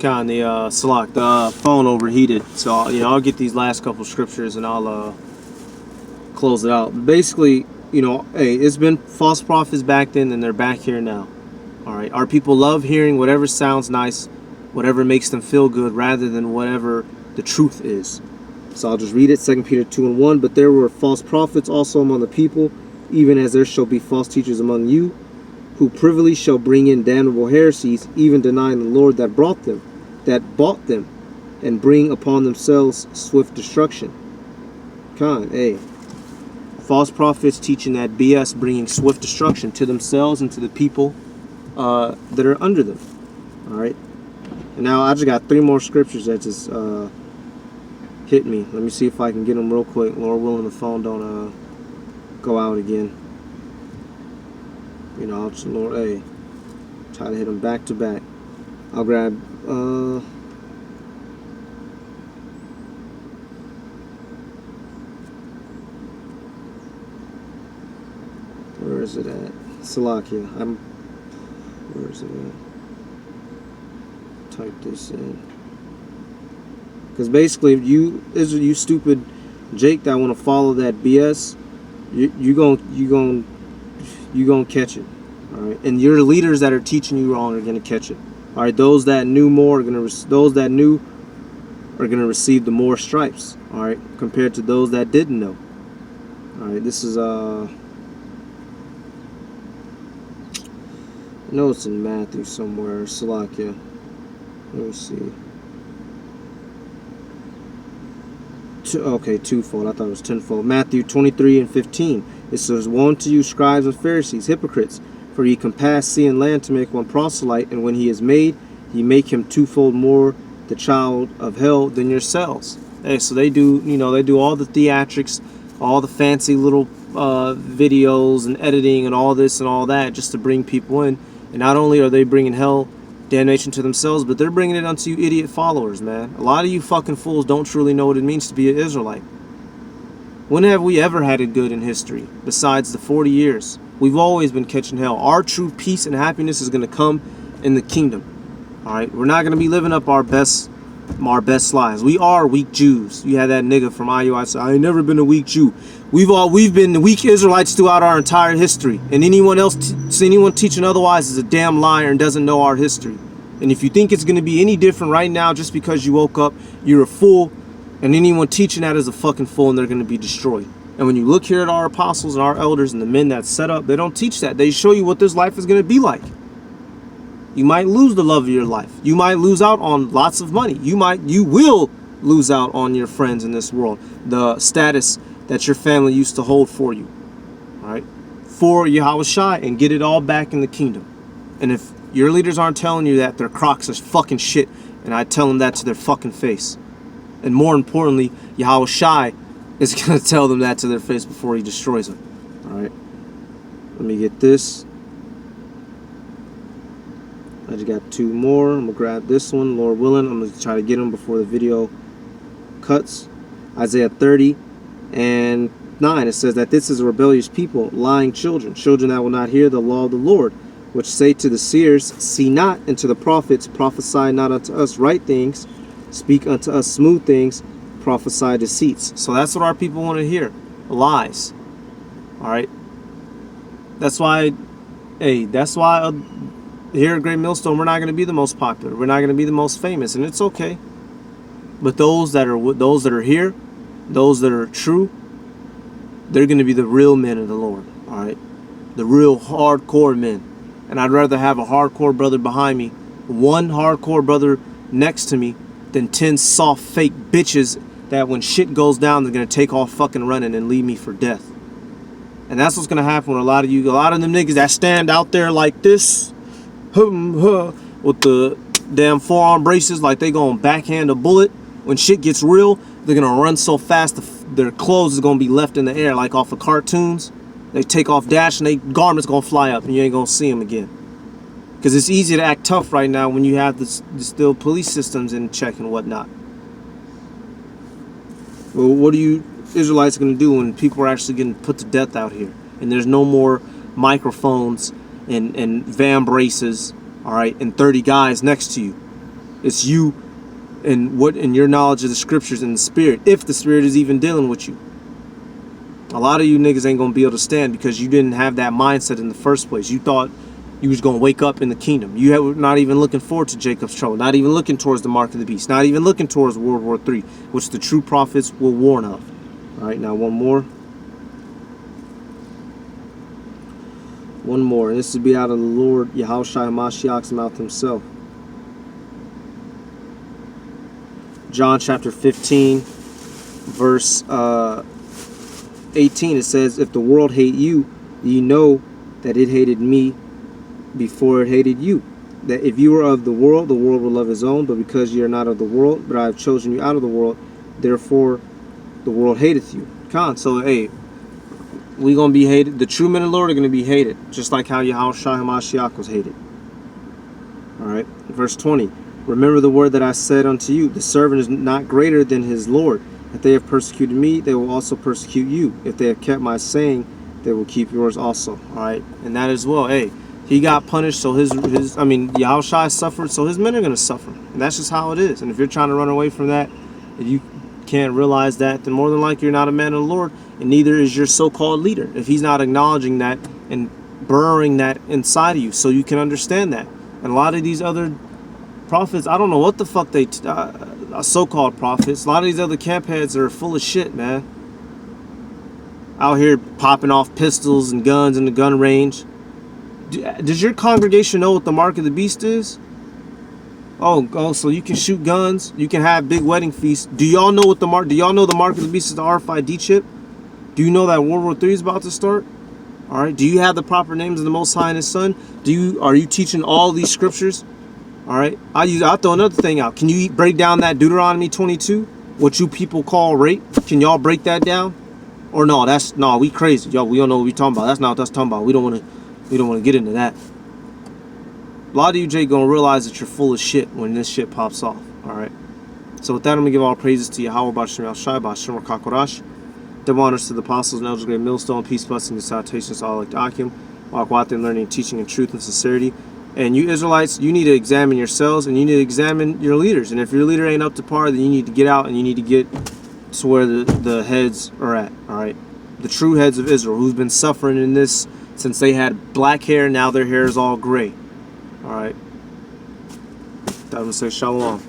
Con, the Salak, the phone overheated. So, you know, I'll get these last couple scriptures and I'll close it out. Basically, you know, hey, it's been false prophets back then and they're back here now. All right. Our people love hearing whatever sounds nice, whatever makes them feel good, rather than whatever the truth is. So I'll just read it, 2 Peter 2:1. But there were false prophets also among the people, even as there shall be false teachers among you, who privily shall bring in damnable heresies, even denying the Lord that bought them, and bring upon themselves swift destruction. Hey, false prophets teaching that BS, bringing swift destruction to themselves and to the people that are under them. All right. And now I just got 3 more scriptures that just hit me. Let me see if I can get them real quick. Lord willing, the phone don't go out again. You know, I'll just, Lord, hey, try to hit them back to back. I'll grab, where is it at? Salakia. Where is it at? Type this in. Because basically, if you stupid Jake that want to follow that BS, you gonna catch it. All right, and your leaders that are teaching you wrong are gonna catch it. All right, those that knew more are gonna receive the more stripes. All right, compared to those that didn't know. All right, this is I know it's in Matthew somewhere. Salakia. Let me see. Okay, twofold. I thought it was tenfold. Matthew 23:15. It says, "Woe unto you, scribes and Pharisees, hypocrites! For ye compass sea and land to make one proselyte, and when he is made, ye make him twofold more the child of hell than yourselves." Hey, so they do, you know, they do all the theatrics, all the fancy little videos and editing and all this and all that just to bring people in. And not only are they bringing hell, damnation to themselves, but they're bringing it onto you idiot followers, man. A lot of you fucking fools don't truly know what it means to be an Israelite. When have we ever had it good in history besides the 40 years? We've always been catching hell. Our true peace and happiness is going to come in the kingdom. All right, we're not going to be living up our best lives. We are weak Jews. You had that nigga from IUI say, "I ain't never been a weak Jew." We've been the weak Israelites throughout our entire history. And anyone teaching otherwise is a damn liar and doesn't know our history. And if you think it's going to be any different right now just because you woke up, you're a fool. And anyone teaching that is a fucking fool, and they're going to be destroyed. And when you look here at our apostles and our elders and the men that set up, they don't teach that. They show you what this life is going to be like. You might lose the love of your life. You might lose out on lots of money. You will lose out on your friends in this world. The status that your family used to hold for you. All right? For Yahushua, and get it all back in the kingdom. And if your leaders aren't telling you that, their crocs are fucking shit. And I tell them that to their fucking face. And more importantly, Yahushua is going to tell them that to their face before he destroys them. All right? Let me get this. I just got 2 more. I'm going to grab this one, Lord willing. I'm going to try to get them before the video cuts. Isaiah 30:9. It says that this is a rebellious people, lying children that will not hear the law of the Lord, which say to the seers, "See not," and to the prophets, "Prophesy not unto us right things, speak unto us smooth things, prophesy deceits." So that's what our people want to hear. Lies. All right? That's why here at Great Millstone, we're not going to be the most popular. We're not going to be the most famous, and it's okay. But those that are here, those that are true, they're going to be the real men of the Lord. All right? The real hardcore men. And I'd rather have a hardcore brother behind me, one hardcore brother next to me, than 10 soft fake bitches that when shit goes down, they're going to take off fucking running and leave me for death. And that's what's going to happen with a lot of them niggas that stand out there like this, with the damn forearm braces like they going to backhand a bullet. When shit gets real, they're going to run so fast their clothes is going to be left in the air like off of cartoons. They take off dash and their garments going to fly up and you ain't going to see them again. Because it's easy to act tough right now when you have the still police systems in check and whatnot. Well, what are you Israelites going to do when people are actually getting put to death out here? And there's no more microphones and van braces, all right, and 30 guys next to you. It's you and what in your knowledge of the scriptures and the spirit, if the spirit is even dealing with you. A lot of you niggas ain't gonna be able to stand because you didn't have that mindset in the first place. You thought you was gonna wake up in the kingdom. You were not even looking forward to Jacob's trouble, not even looking towards the mark of the beast, not even looking towards World War III, which the true prophets will warn of. All right, now one more. One more, and this would be out of the Lord Yahushua HaMashiach's mouth himself. John chapter 15, verse 18, it says, if the world hate you, ye know that it hated me before it hated you. That if you were of the world will love his own, but because ye are not of the world, but I have chosen you out of the world, therefore the world hateth you. So, hey, we going to be hated. The true men of the Lord are going to be hated, just like how Yahushua HaMashiach was hated. All right, verse 20. Remember the word that I said unto you, the servant is not greater than his Lord. If they have persecuted me, they will also persecute you. If they have kept my saying, they will keep yours also. All right, and that as well. Hey, he got punished, so Yahushua suffered, so his men are going to suffer. And that's just how it is. And if you're trying to run away from that, if you can't realize that, then more than likely you're not a man of the Lord, and neither is your so-called leader. If he's not acknowledging that and burrowing that inside of you so you can understand that. And a lot of these other prophets, I don't know what the fuck they so-called prophets, a lot of these other camp heads are full of shit, man. Out here popping off pistols and guns in the gun range. Does your congregation know what the mark of the beast is? Oh, so you can shoot guns, you can have big wedding feasts. Do y'all know what the mark? Do y'all know the mark of the beast is the RFID chip? Do you know that World War III is about to start? All right. Do you have the proper names of the Most High and His Son? Are you teaching all these scriptures? All right. I'll throw another thing out. Can you break down that Deuteronomy 22? What you people call rape? Can y'all break that down? Or no? We crazy, y'all. We don't know what we talking about. That's not what that's talking about. We don't want to get into that. A lot of you, Jake, gonna realize that you're full of shit when this shit pops off. All right. So with that, I'm gonna give all praises to Yahweh B'Shem Yahshai B'Shem Kakorash. Double honors to the apostles and elders, great millstone, peace, blessings, and salutations to all like Akim, walk out there learning, teaching in truth and sincerity. And you Israelites, you need to examine yourselves and you need to examine your leaders. And if your leader ain't up to par, then you need to get out and you need to get to where the heads are at. All right, the true heads of Israel, who's been suffering in this since they had black hair, now their hair is all gray. All right, that would say shalom.